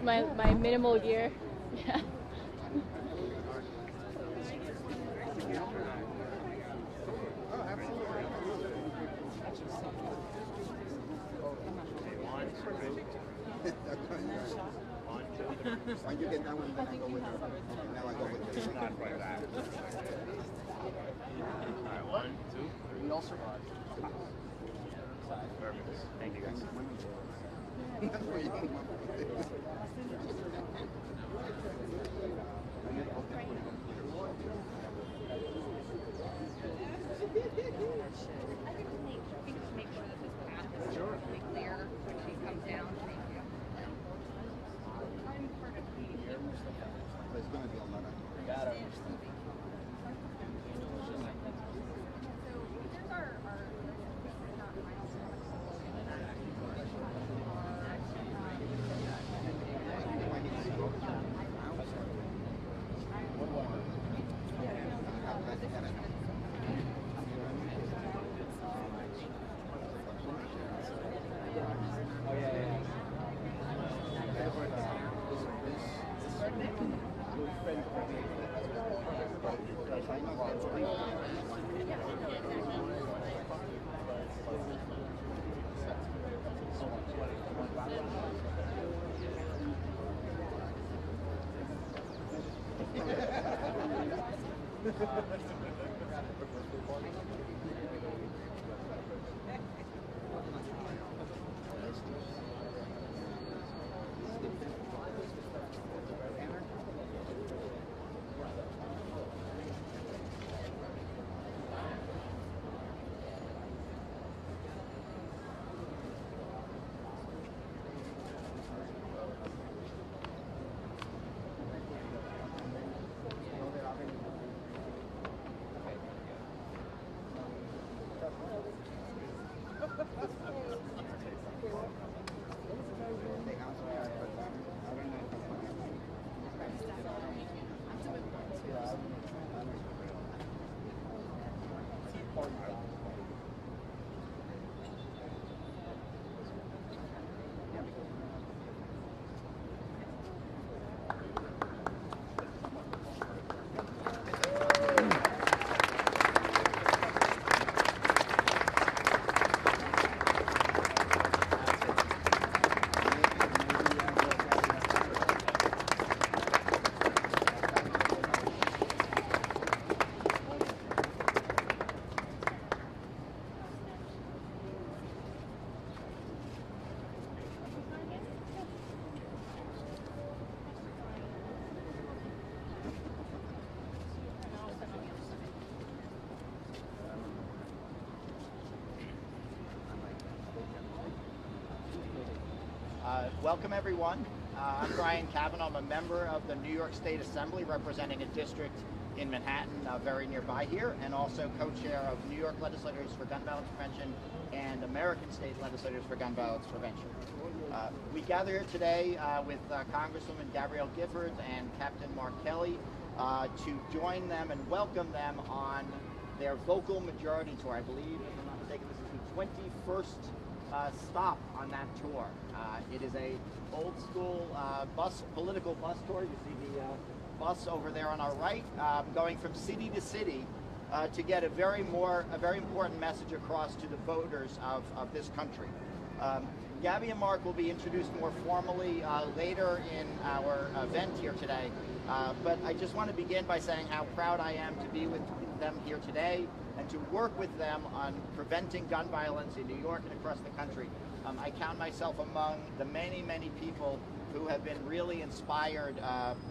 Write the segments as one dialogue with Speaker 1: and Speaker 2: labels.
Speaker 1: my minimal gear. Yeah.
Speaker 2: When you get that one, then I go with it. Now I go with it.
Speaker 3: Not quite that. All right, 1, 2, 3. We all survived. Perfect. Thank you, guys.
Speaker 2: That's where you come up with it.
Speaker 4: Make sure that this path is really clear when she comes down. Thank you. I'm part of the.
Speaker 2: There's going to be a lot of.
Speaker 3: Got it.
Speaker 4: So here's our
Speaker 5: Welcome everyone. I'm Brian Cavanaugh. I'm a member of the New York State Assembly representing a district in Manhattan, very nearby here, and also co-chair of New York Legislators for Gun Violence Prevention and American State Legislators for Gun Violence Prevention. We gather here today with Congresswoman Gabrielle Giffords and Captain Mark Kelly to join them and welcome them on their Vocal Majority Tour. I believe, if I'm not mistaken, this is the 21st stop on that tour. It is a old school political bus tour. You see the bus over there on our right, going from city to city to get a very important message across to the voters of this country. Gabby and Mark will be introduced more formally later in our event here today, but I just want to begin by saying how proud I am to be with them here today and to work with them on preventing gun violence in New York and across the country. I count myself among the many people who have been really inspired,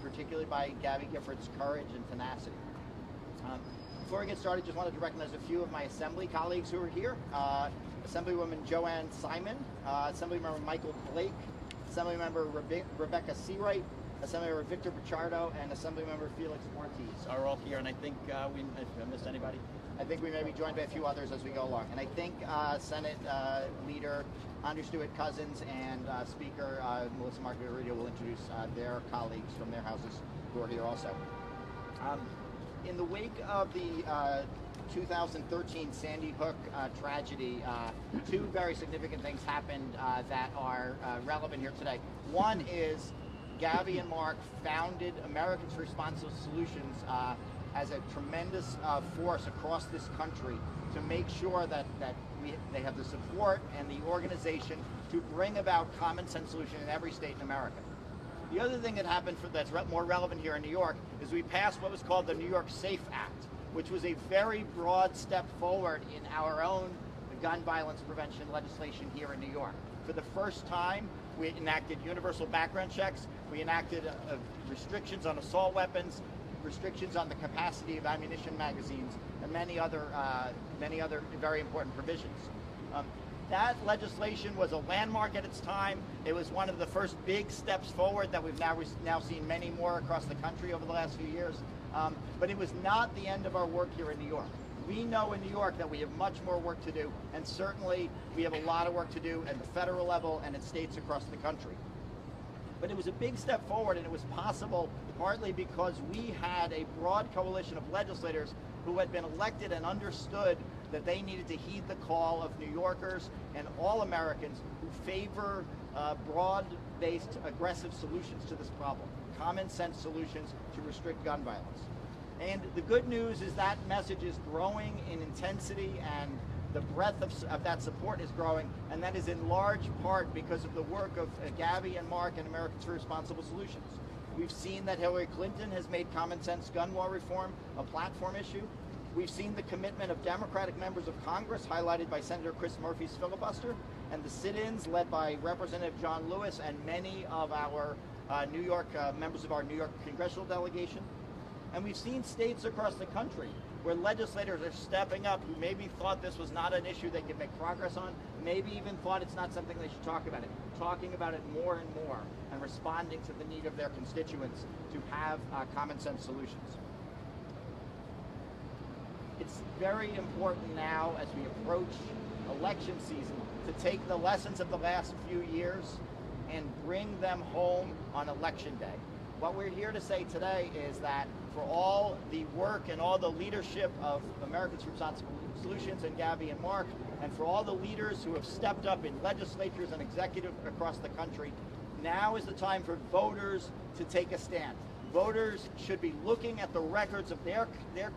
Speaker 5: particularly by Gabby Giffords' courage and tenacity. Before we get started, just wanted to recognize a few of my Assembly colleagues who are here. Assemblywoman Joanne Simon, Assemblymember Michael Blake, Assemblymember Rebecca Seawright, Assemblymember Victor Pichardo, and Assemblymember Felix Ortiz are all here, and I think if I missed anybody, I think we may be joined by a few others as we go along. And I think Senate Leader Andrew Stewart-Cousins and Speaker Melissa Margarito will introduce their colleagues from their houses who are here also. In the wake of the 2013 Sandy Hook tragedy, two very significant things happened that are relevant here today. One is Gabby and Mark founded Americans for Responsible Solutions as a tremendous force across this country to make sure that they have the support and the organization to bring about common sense solutions in every state in America. The other thing that happened that's more relevant here in New York is we passed what was called the New York SAFE Act, which was a very broad step forward in our own gun violence prevention legislation here in New York. For the first time, we enacted universal background checks. We enacted restrictions on assault weapons, restrictions on the capacity of ammunition magazines, and many other very important provisions. That legislation was a landmark at its time. It was one of the first big steps forward that we've now seen many more across the country over the last few years. But it was not the end of our work here in New York. We know in New York that we have much more work to do, and certainly we have a lot of work to do at the federal level and in states across the country. But it was a big step forward, and it was possible partly because we had a broad coalition of legislators who had been elected and understood that they needed to heed the call of New Yorkers and all Americans who favor broad-based aggressive solutions to this problem, common sense solutions to restrict gun violence. And the good news is that message is growing in intensity, and the breadth of that support is growing, and that is in large part because of the work of Gabby and Mark and Americans for Responsible Solutions. We've seen that Hillary Clinton has made common sense gun law reform a platform issue. We've seen the commitment of Democratic members of Congress, highlighted by Senator Chris Murphy's filibuster, and the sit-ins led by Representative John Lewis and many of our New York members of our New York congressional delegation. And we've seen states across the country where legislators are stepping up who maybe thought this was not an issue they could make progress on, maybe even thought it's not something they should talk about it, talking about it more and more, and responding to the need of their constituents to have common sense solutions. It's very important now as we approach election season to take the lessons of the last few years and bring them home on election day. What we're here to say today is that for all the work and all the leadership of Americans for Responsible Solutions and Gabby and Mark, and for all the leaders who have stepped up in legislatures and executive across the country, now is the time for voters to take a stand. Voters should be looking at the records of their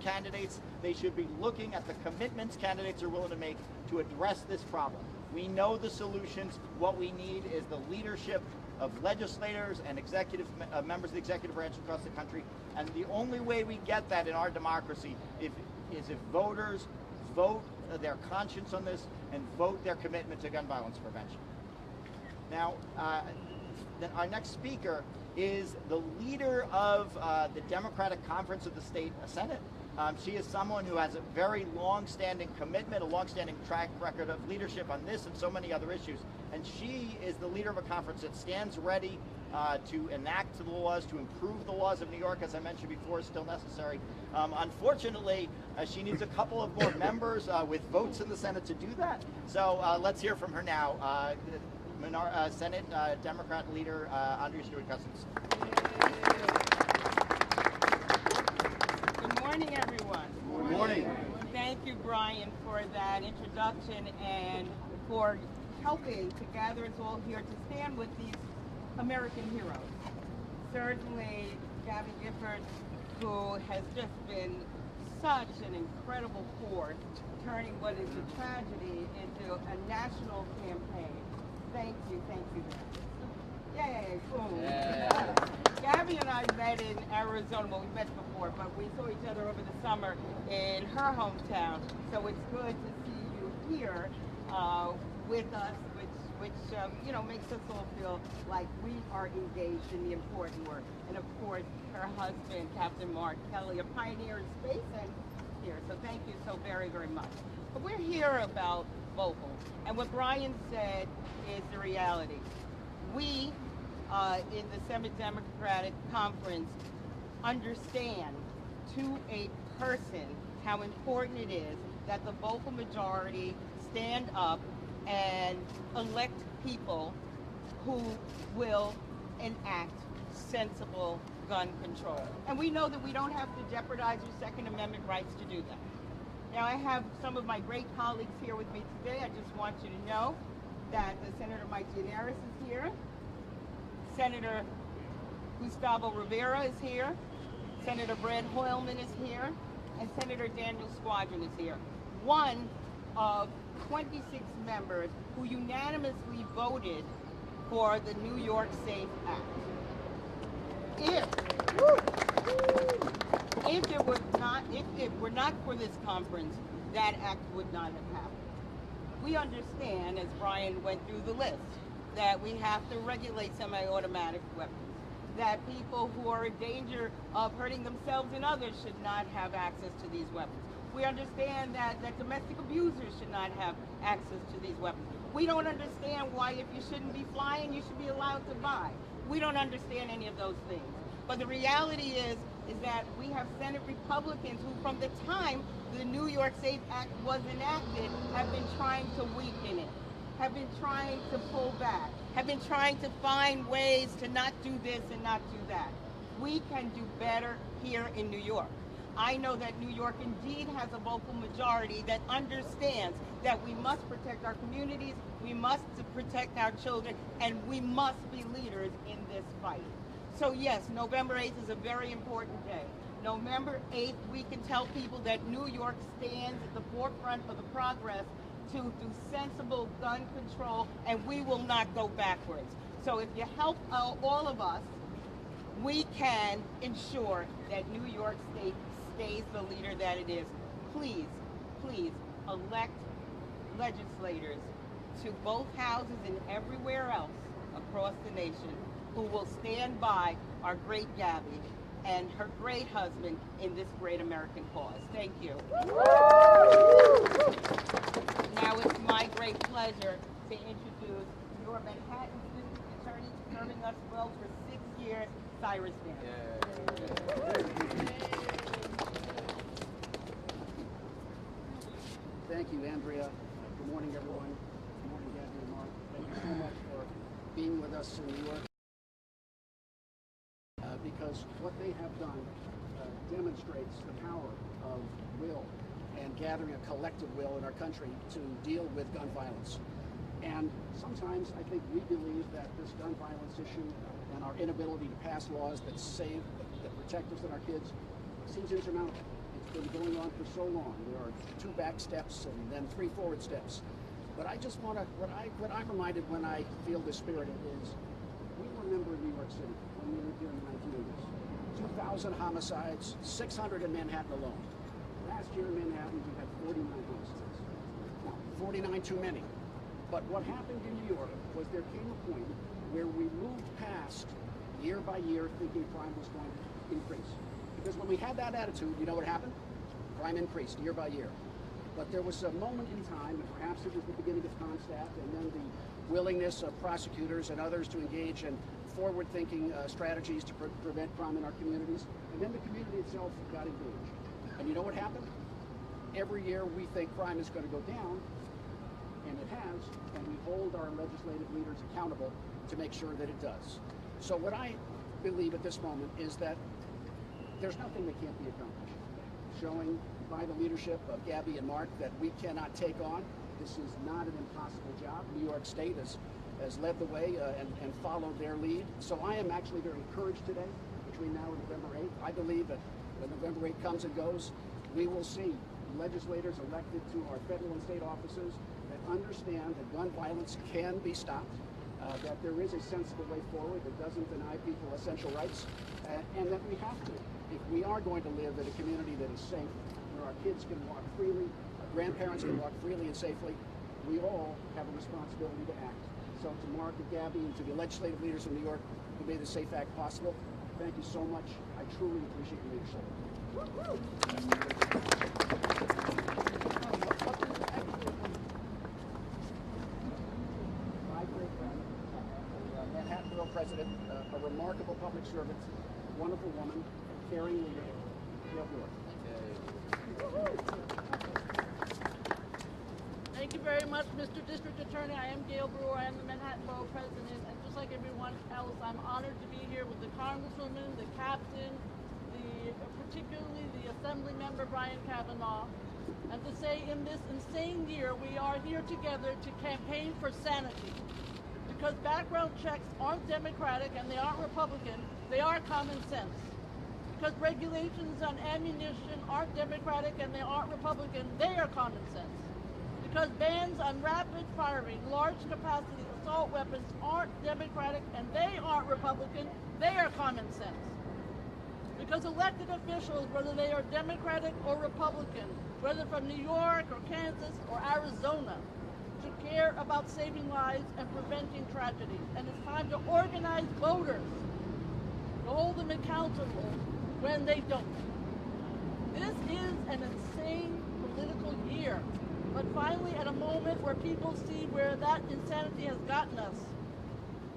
Speaker 5: candidates. They should be looking at the commitments candidates are willing to make to address this problem. We know the solutions. What we need is the leadership of legislators and members of the executive branch across the country. And the only way we get that in our democracy is if voters vote their conscience on this and vote their commitment to gun violence prevention. Now, then our next speaker is the leader of the Democratic Conference of the State Senate. She is someone who has a very long-standing commitment, a long-standing track record of leadership on this and so many other issues. And she is the leader of a conference that stands ready to enact the laws, to improve the laws of New York, as I mentioned before, is still necessary. Unfortunately, she needs a couple of more members with votes in the Senate to do that. So let's hear from her now. Senate Democrat leader Andrea Stewart-Cousins.
Speaker 6: Good morning, everyone.
Speaker 2: Good morning.
Speaker 6: Thank you, Brian, for that introduction and for helping to gather us all here to stand with these American heroes. Certainly, Gabby Giffords, who has just been such an incredible force, turning what is a tragedy into a national campaign. Thank you, Yay, boom. Yeah. Gabby and I met in Arizona. Well, we met before, but we saw each other over the summer in her hometown. So it's good to see you here with us, which you know, makes us all feel like we are engaged in the important work. And of course, her husband, Captain Mark Kelly, a pioneer in space, and here. So thank you so very, very much. But we're here about vocal, and what Brian said is the reality. We in the Senate Democratic Conference understand to a person how important it is that the vocal majority stand up and elect people who will enact sensible gun control. And we know that we don't have to jeopardize your Second Amendment rights to do that. Now, I have some of my great colleagues here with me today. I just want you to know that Senator Mike Gianaris is here. Senator Gustavo Rivera is here. Senator Brad Hoylman is here. And Senator Daniel Squadron is here. One of 26 members who unanimously voted for the New York SAFE Act. If it were not for this conference, that act would not have happened. We understand, as Brian went through the list, that we have to regulate semi-automatic weapons, that people who are in danger of hurting themselves and others should not have access to these weapons. We understand that domestic abusers should not have access to these weapons. We don't understand why if you shouldn't be flying, you should be allowed to buy. We don't understand any of those things. But the reality is that we have Senate Republicans who, from the time the New York SAFE Act was enacted, have been trying to weaken it, have been trying to pull back, have been trying to find ways to not do this and not do that. We can do better here in New York. I know that New York indeed has a vocal majority that understands that we must protect our communities, we must protect our children, and we must be leaders in this fight. So yes, November 8th is a very important day. November 8th, we can tell people that New York stands at the forefront of the progress to do sensible gun control, and we will not go backwards. So if you help all of us, we can ensure that New York State stays the leader that it is. Please, please elect legislators to both houses and everywhere else across the nation who will stand by our great Gabby and her great husband in this great American cause. Thank you. Now it's my great pleasure to introduce your Manhattan District Attorney, serving us well for 6 years, Cyrus Vance.
Speaker 7: Thank you, Andrea. Good morning, everyone. Good morning, Gabby and Mark. Thank you so much for being with us in New York. Because what they have done demonstrates the power of will and gathering a collective will in our country to deal with gun violence. And sometimes I think we believe that this gun violence issue and our inability to pass laws that save, that protect us and our kids seems insurmountable. It's been going on for so long. There are 2 back steps and then 3 forward steps. But I just want to, what I'm reminded when I feel this spirit is, we remember New York City when we lived here in the 1980s. 2,000 homicides, 600 in Manhattan alone. Last year in Manhattan, we had 49 homicides. Now, 49 too many. But what happened in New York was there came a point where we moved past year by year thinking crime was going to increase. Because when we had that attitude, you know what happened? Crime increased year by year. But there was a moment in time, and perhaps it was the beginning of CONSTAT, and then the willingness of prosecutors and others to engage in forward-thinking strategies to prevent crime in our communities. And then the community itself got engaged. And you know what happened? Every year we think crime is going to go down, and it has, and we hold our legislative leaders accountable to make sure that it does. So what I believe at this moment is that there's nothing that can't be accomplished. Showing by the leadership of Gabby and Mark that we cannot take on. This is not an impossible job. New York State has led the way and followed their lead. So I am actually very encouraged today between now and November 8th. I believe that when November 8th comes and goes, we will see legislators elected to our federal and state offices that understand that gun violence can be stopped, that there is a sensible way forward that doesn't deny people essential rights, and that we have to. If we are going to live in a community that is safe, where our kids can walk freely, our grandparents can walk freely and safely, we all have a responsibility to act. So to Mark and Gabby and to the legislative leaders of New York who made the SAFE Act possible, thank you so much. I truly appreciate your leadership. My great friend, Manhattan Borough President, a remarkable public servant, wonderful woman, caring leader, Gail Brewer.
Speaker 8: Thank you very much, Mr. District Attorney. I am Gail Brewer. I am the Manhattan Borough President, and just like everyone else, I'm honored to be here with the Congresswoman, the Captain, particularly the Assembly Member Brian Kavanaugh, and to say in this insane year we are here together to campaign for sanity, to Because background checks aren't democratic and they aren't Republican, they are common sense. Because regulations on ammunition aren't democratic and they aren't Republican, they are common sense. Because bans on rapid firing, large capacity assault weapons aren't democratic and they aren't Republican, they are common sense. Because elected officials, whether they are Democratic or Republican, whether from New York or Kansas or Arizona, should care about saving lives and preventing tragedy. And it's time to organize voters, to hold them accountable when they don't. This is an insane political year, but finally at a moment where people see where that insanity has gotten us.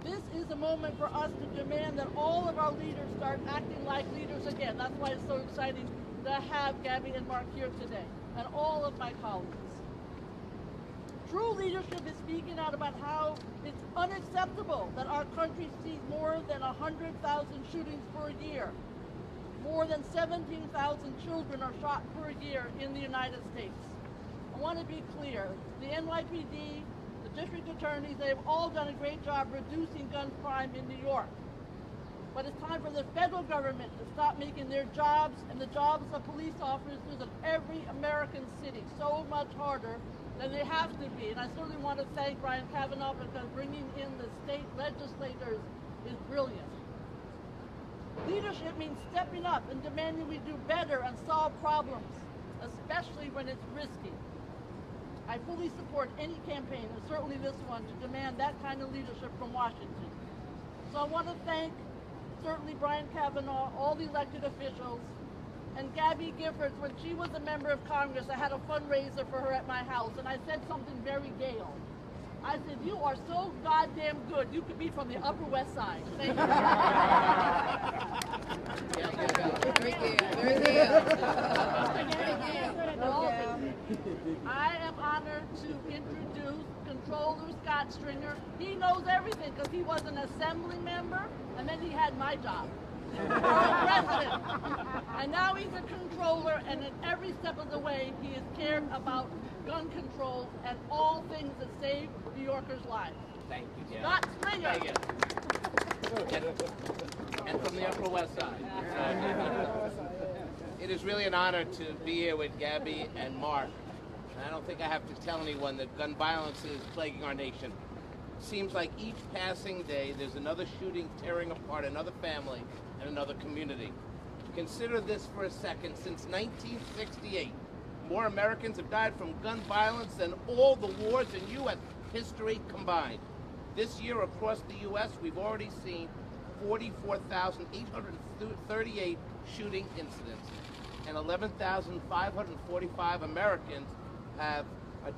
Speaker 8: This is a moment for us to demand that all of our leaders start acting like leaders again. That's why it's so exciting to have Gabby and Mark here today, and all of my colleagues. True leadership is speaking out about how it's unacceptable that our country sees more than 100,000 shootings per year. More than 17,000 children are shot per year in the United States. I want to be clear, the NYPD, the district attorneys, they've all done a great job reducing gun crime in New York. But it's time for the federal government to stop making their jobs and the jobs of police officers of every American city so much harder than they have to be. And I certainly want to thank Brian Kavanaugh because bringing in the state legislators is brilliant. Leadership means stepping up and demanding we do better and solve problems, especially when it's risky. I fully support any campaign, and certainly this one, to demand that kind of leadership from Washington. So I want to thank certainly Brian Kavanaugh, all the elected officials, and Gabby Giffords. When she was a member of Congress, I had a fundraiser for her at my house, and I said something very Gale. I said, "You are so goddamn good. You could be from the Upper West Side." Thank you. I am honored to introduce Controller Scott Stringer. He knows everything because he was an assembly member, and then he had my job. President. And now he's a controller, and at every step of the way, he has cared about gun control and all things that save New Yorkers' lives.
Speaker 9: Thank you, Gabby.
Speaker 8: Scott Stringer.
Speaker 9: Thank you. And from the Upper West Side. It is really an honor to be here with Gabby and Mark. And I don't think I have to tell anyone that gun violence is plaguing our nation. It seems like each passing day there's another shooting tearing apart another family and another community. Consider this for a second. Since 1968, more Americans have died from gun violence than all the wars in U.S. history combined. This year across the U.S., we've already seen 44,838 shooting incidents, and 11,545 Americans are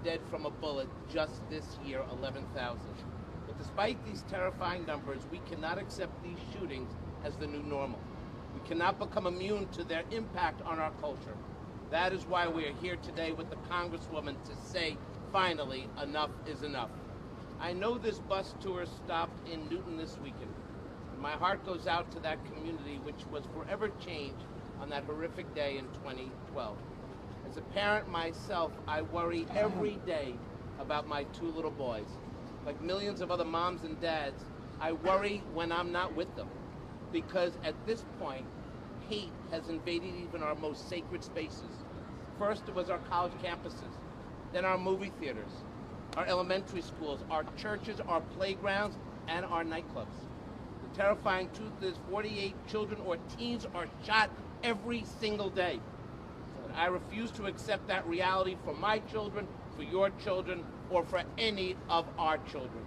Speaker 9: dead from a bullet just this year, 11,000. But despite these terrifying numbers, we cannot accept these shootings as the new normal. We cannot become immune to their impact on our culture. That is why we are here today with the Congresswoman to say, finally, enough is enough. I know this bus tour stopped in Newton this weekend. My heart goes out to that community which was forever changed on that horrific day in 2012. As a parent myself, I worry every day about my two little boys. Like millions of other moms and dads, I worry when I'm not with them. Because at this point, hate has invaded even our most sacred spaces. First, it was our college campuses, then our movie theaters, our elementary schools, our churches, our playgrounds, and our nightclubs. The terrifying truth is 48 children or teens are shot every single day. And I refuse to accept that reality for my children, for your children, or for any of our children.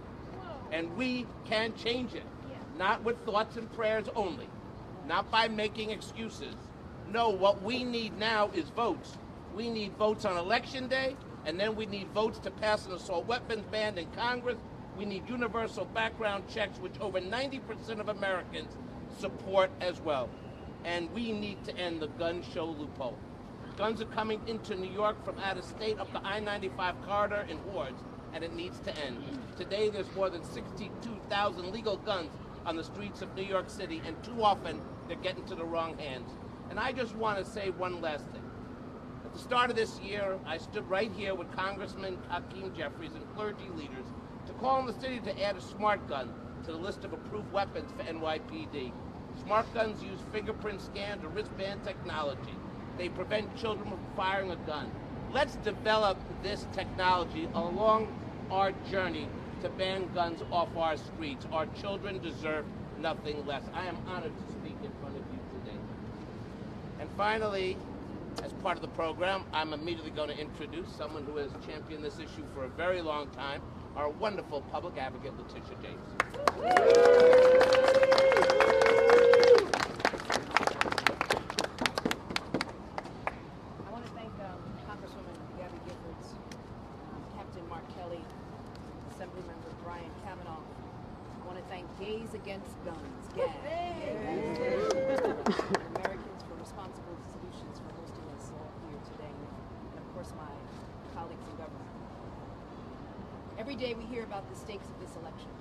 Speaker 9: And we can change it, not with thoughts and prayers only, not by making excuses. No, what we need now is votes. We need votes on Election Day, and then we need votes to pass an assault weapons ban in Congress. We need universal background checks, which over 90% of Americans support as well. And we need to end the gun show loophole. Guns are coming into New York from out of state up the I-95 corridor in hordes, and it needs to end. Today, there's more than 62,000 legal guns on the streets of New York City, and too often, they're getting to the wrong hands. And I just want to say one last thing. the start of this year, I stood right here with Congressman Gabrielle Giffords and clergy leaders to call on the city to add a smart gun to the list of approved weapons for NYPD. Smart guns use fingerprint scans or wristband technology. They prevent children from firing a gun. Let's develop this technology along our journey to ban guns off our streets. Our children deserve nothing less. I am honored to speak in front of you today. And finally, as part of the program, I'm immediately going to introduce someone who has championed this issue for a very long time, our wonderful public advocate, Letitia James.
Speaker 10: I want to thank Congresswoman Gabrielle Giffords, Captain Mark Kelly, Assemblymember Brian Kavanaugh. I want to thank Gays Against Guns, GAG, Americans for Responsible Solutions for hosting us all here today, and of course my colleagues in government. Every day we hear about the stakes of this election,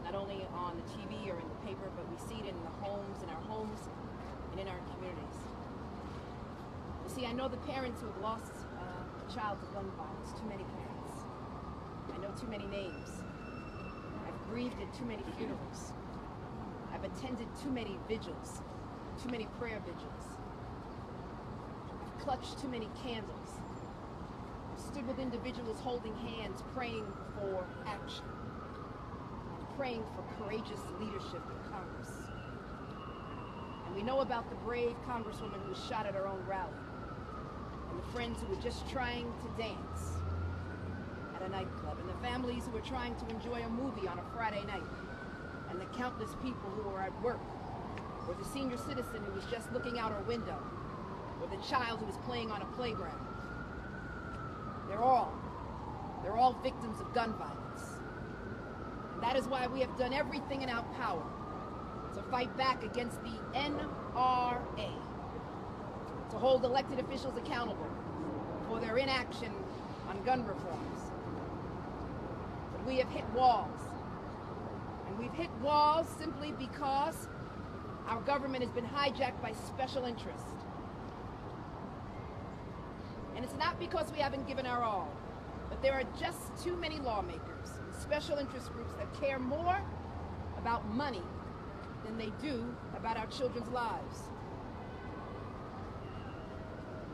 Speaker 10: not only on the TV or in the paper, but we see it in our homes, and in our communities. You see, I know the parents who have lost a child to gun violence, too many parents. I know too many names. I've grieved at too many funerals. I've attended too many vigils, too many prayer vigils. I've clutched too many candles. I've stood with individuals holding hands, praying for action, praying for courageous leadership in Congress. And we know about the brave Congresswoman who was shot at her own rally, and the friends who were just trying to dance at a nightclub, and the families who were trying to enjoy a movie on a Friday night, and the countless people who were at work, or the senior citizen who was just looking out her window, or the child who was playing on a playground. They're all victims of gun violence. And that is why we have done everything in our power to fight back against the NRA, to hold elected officials accountable for their inaction on gun reforms. But we have hit walls. And we've hit walls simply because our government has been hijacked by special interests. And it's not because we haven't given our all, but there are just too many lawmakers and special interest groups that care more about money than they do about our children's lives.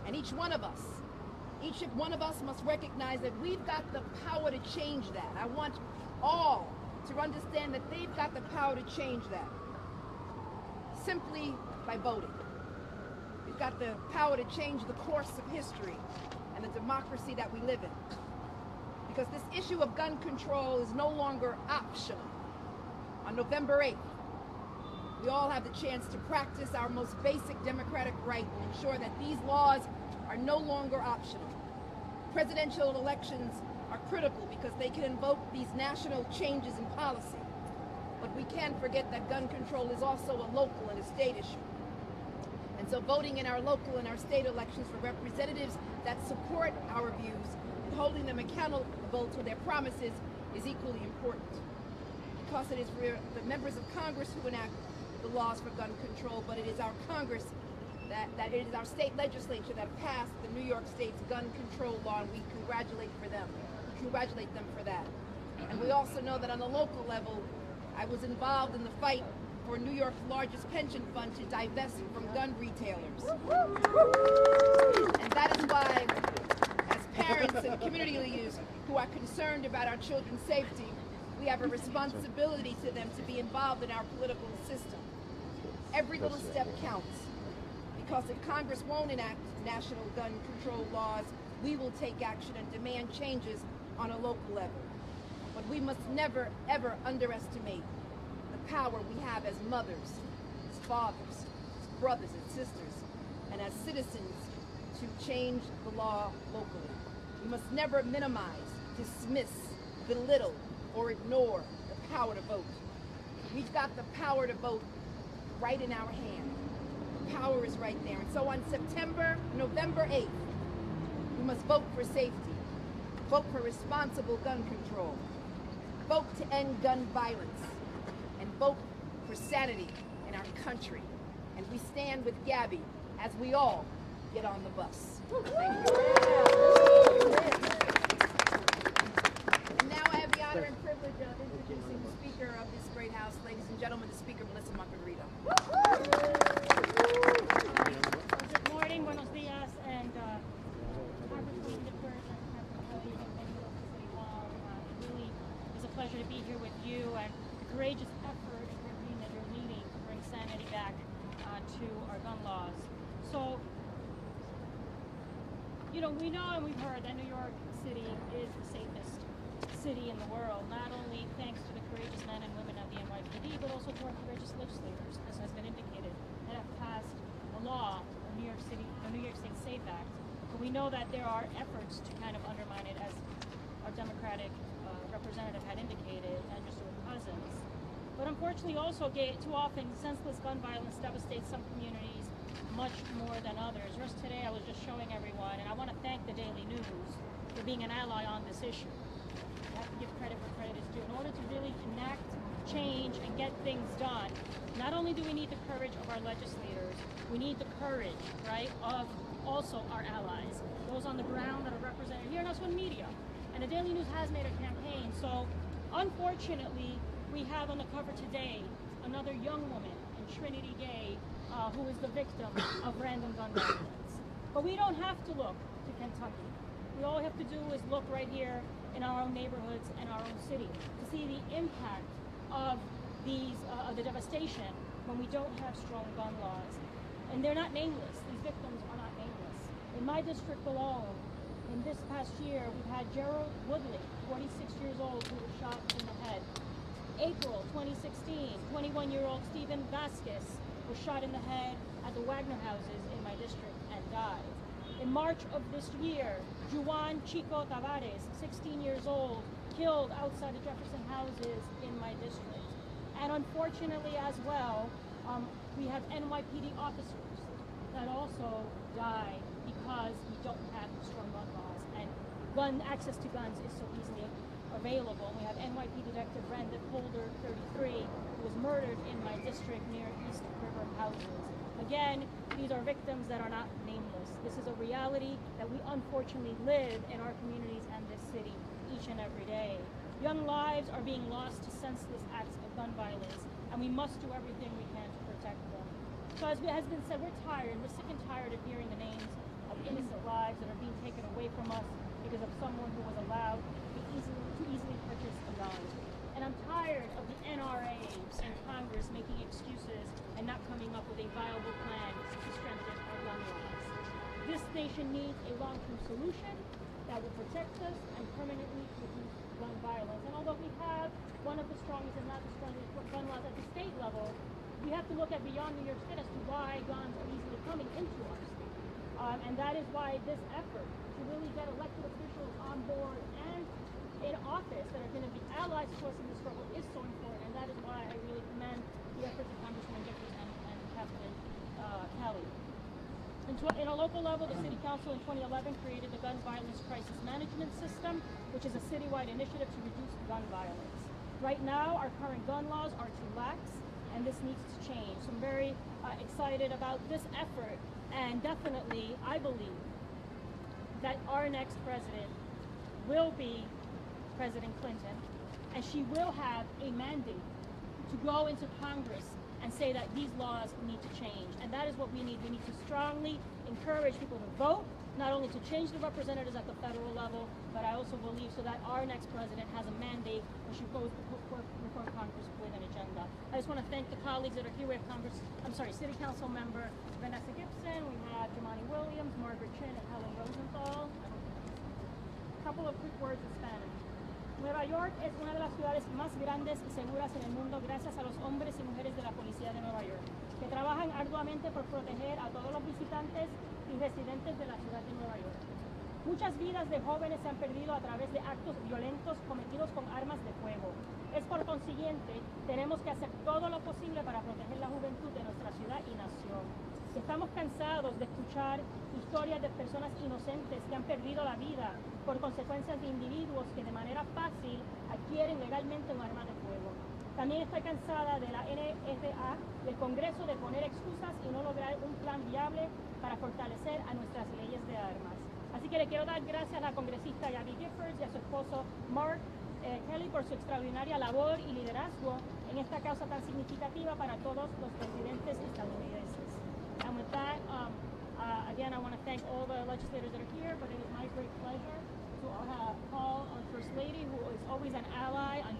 Speaker 10: And each one of us must recognize that we've got the power to change that. I want all to understand that they've got the power to change that simply by voting. We've got the power to change the course of history and the democracy that we live in. Because this issue of gun control is no longer optional. On November 8th, we all have the chance to practice our most basic democratic right and ensure that these laws are no longer optional. Presidential elections are critical because they can invoke these national changes in policy. But we can't forget that gun control is also a local and a state issue. And so voting in our local and our state elections for representatives that support our views and holding them accountable to their promises is equally important. Because it is for the members of Congress who enact the laws for gun control, but it is our Congress, that it is our state legislature that passed the New York State's gun control law, and we congratulate them for that. And we also know that on the local level, I was involved in the fight for New York's largest pension fund to divest from gun retailers. And that is why, as parents and community leaders who are concerned about our children's safety, we have a responsibility to them to be involved in our political system. Every little step counts, because if Congress won't enact national gun control laws, we will take action and demand changes on a local level. But we must never, ever underestimate the power we have as mothers, as fathers, as brothers and sisters, and as citizens to change the law locally. We must never minimize, dismiss, belittle, or ignore the power to vote. We've got the power to vote right in our hand. The power is right there. And so on November 8th, we must vote for safety, vote for responsible gun control, vote to end gun violence, and vote for sanity in our country. And we stand with Gabby, as we all get on the bus. Thank you. And now I have the honor and privilege of introducing the Speaker of this great House, ladies and gentlemen, the Speaker, Melissa Montegrito.
Speaker 11: Good morning, buenos días, and Congresswoman Giffords and Councilman Kelly and members of the City Hall. It really is a pleasure to be here with you and the courageous effort and campaign that you're leading to bring sanity back to our gun laws. So, you know, we know and we've heard that New York City is the safest city in the world, not only thanks to the courageous men and women of the NYPD, but also to our courageous legislators, as has been indicated, that have passed a law, a New York State SAFE Act. But we know that there are efforts to kind of undermine it, as our Democratic representative had indicated, and Mr. Cousins. But unfortunately also, too often, senseless gun violence devastates some communities much more than others. Just today I was just showing everyone, and I want to thank the Daily News for being an ally on this issue. You have to give credit where credit is due. In order to really enact change and get things done, not only do we need the courage of our legislators, we need the courage, right, of also our allies, those on the ground that are represented here, and also in media. And the Daily News has made a campaign. So unfortunately, we have on the cover today another young woman in Trinity Gay who is the victim of random gun violence. But we don't have to look to Kentucky. All we have to do is look right here in our own neighborhoods and our own city to see the impact of these the devastation when we don't have strong gun laws. And they're not nameless. These victims are not nameless. In my district alone, in this past year, we've had Gerald Woodley, 46 years old, who was shot in the head. April 2016, 21-year-old Stephen Vasquez was shot in the head at the Wagner houses in my district and died. In March of this year, Juan Chico Tavares, 16 years old, killed outside the Jefferson houses in my district. And unfortunately as well, we have NYPD officers that also die because we don't have strong gun laws, and access to guns is so easily available. We have NYPD Detective Brandon Holder, 33, who was murdered in my district near East River houses. Again, these are victims that are not nameless. This is a reality that we unfortunately live in our communities and this city each and every day. Young lives are being lost to senseless acts of gun violence, and we must do everything we can to protect them. So as has been said, we're tired. We're sick and tired of hearing the names of innocent lives that are being taken away from us because of someone who was allowed to easily purchase a gun. And I'm tired of the NRA and Congress making excuses and not coming up with a viable plan to strengthen our gun laws. This nation needs a long-term solution that will protect us and permanently reduce gun violence. And although we have one of the strongest, and not the strongest, gun laws at the state level, we have to look at beyond New York State as to why guns are easily coming into our state. And that is why this effort to really get elected officials on board and in office that are going to be allies to us in this struggle is so important. And that is why I really commend the efforts of Congresswoman Giffords and Captain Kelly. In a local level, the City Council in 2011 created the Gun Violence Crisis Management System, which is a citywide initiative to reduce gun violence. Right now, our current gun laws are too lax, and this needs to change. So I'm very excited about this effort, and definitely, I believe that our next president will be President Clinton, and she will have a mandate to go into Congress and say that these laws need to change. And that is what we need. We need to strongly encourage people to vote, not only to change the representatives at the federal level, but I also believe so that our next president has a mandate when she goes before Congress with an agenda. I just want to thank the colleagues that are here. We have City Council member Vanessa Gibson, we have Jamani Williams, Margaret Chin, and Helen Rosenthal. A couple of quick words in Spanish. Nueva York es una de las ciudades más grandes y seguras en el mundo gracias a los hombres y mujeres de la Policía de Nueva York, que trabajan arduamente por proteger a todos los visitantes y residentes de la ciudad de Nueva York. Muchas vidas de jóvenes se han perdido a través de actos violentos cometidos con armas de fuego. Es por consiguiente, tenemos que hacer todo lo posible para proteger la juventud de nuestra ciudad y nación. Estamos cansados de escuchar historias de personas inocentes que han perdido la vida por consecuencias de individuos que de manera fácil adquieren legalmente un arma de fuego. También estoy cansada de la NFA, del Congreso, de poner excusas y no lograr un plan viable para fortalecer a nuestras leyes de armas. Así que le quiero dar gracias a la congresista Gabrielle Giffords y a su esposo Mark Kelly por su extraordinaria labor y liderazgo en esta causa tan significativa para todos los residentes estadounidenses. And with that, again, I want to thank all the legislators that are here, but it is my great pleasure to call on First Lady, who is always an ally on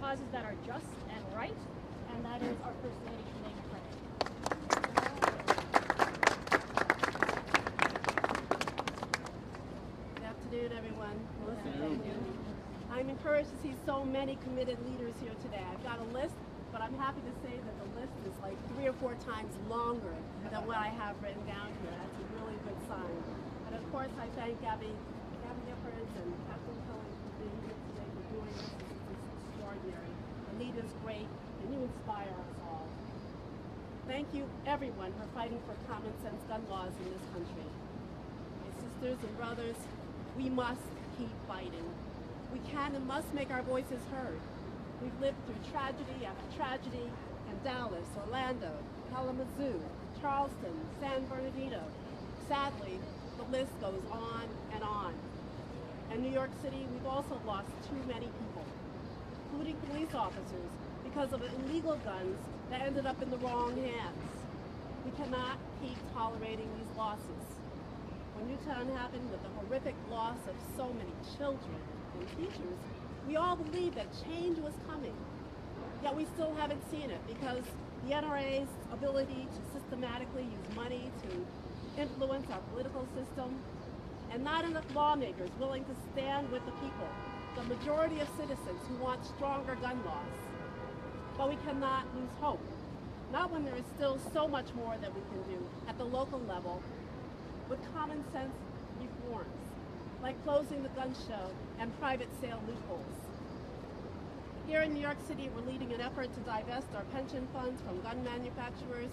Speaker 11: causes that are just and right, and that is our First Lady, Shanae McCracken.
Speaker 12: Good afternoon, everyone. Melissa, thank you. I'm encouraged to see so many committed leaders here today. I've got a list, but I'm happy to say that the list is like 3 or 4 times longer than what I have written down here. That's a really good sign. And of course, I thank Gabby Giffords and Captain Kelly for being here today, for doing this. It's extraordinary. Anita's great, and you inspire us all. Thank you, everyone, for fighting for common sense gun laws in this country. My sisters and brothers, we must keep fighting. We can and must make our voices heard. We've lived through tragedy after tragedy in Dallas, Orlando, Kalamazoo, Charleston, San Bernardino. Sadly, the list goes on and on. In New York City, we've also lost too many people, including police officers, because of illegal guns that ended up in the wrong hands. We cannot keep tolerating these losses. When Newtown happened with the horrific loss of so many children and teachers, we all believed that change was coming. Yet we still haven't seen it because the NRA's ability to systematically use money to influence our political system, and not enough lawmakers willing to stand with the people, the majority of citizens who want stronger gun laws. But we cannot lose hope, not when there is still so much more that we can do at the local level with common sense reforms, like closing the gun show and private sale loopholes. Here in New York City, we're leading an effort to divest our pension funds from gun manufacturers,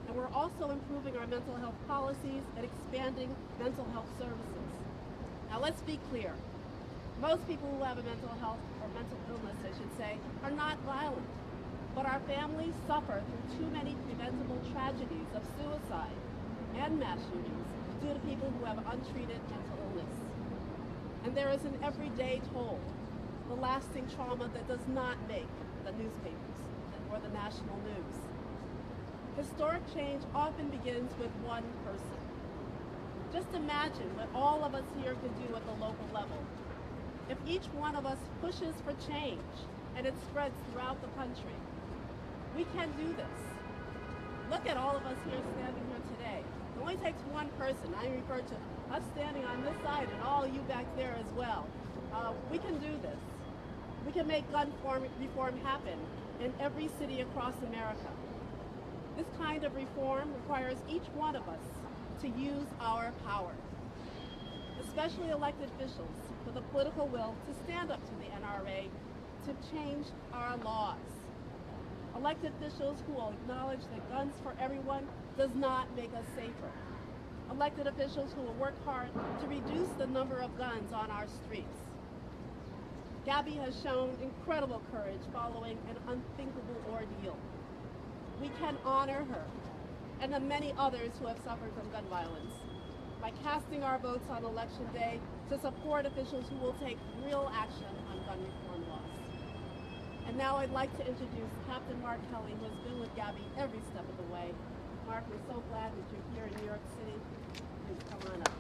Speaker 12: and we're also improving our mental health policies and expanding mental health services. Now let's be clear. Most people who have a mental health or mental illness, I should say, are not violent. But our families suffer through too many preventable tragedies of suicide and mass shootings due to people who have untreated mental illness. And there is an everyday toll, the lasting trauma that does not make the newspapers or the national news. Historic change often begins with one person. Just imagine what all of us here can do at the local level. If each one of us pushes for change and it spreads throughout the country, we can do this. Look at all of us here standing here today. It only takes one person. I refer to us standing on this side and all you back there as well. We can do this. We can make gun reform happen in every city across America. This kind of reform requires each one of us to use our power, especially elected officials with the political will to stand up to the NRA to change our laws. Elected officials who will acknowledge that guns for everyone does not make us safer. Elected officials who will work hard to reduce the number of guns on our streets. Gabby has shown incredible courage following an unthinkable ordeal. We can honor her and the many others who have suffered from gun violence by casting our votes on Election Day to support officials who will take real action on gun reform laws. And now I'd like to introduce Captain Mark Kelly, who has been with Gabby every step of the way. Mark, we're so glad that you're here in New York City. Please come on up.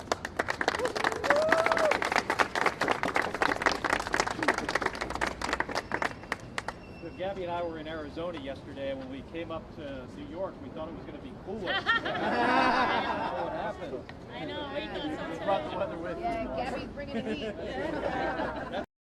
Speaker 13: So Gabby and I were in Arizona yesterday, and when we came up to New York, we thought it was going to be cooler. What happened?
Speaker 11: I know, we thought so too.
Speaker 13: You brought the weather with you.
Speaker 4: Yeah, Gabby's bringing the heat.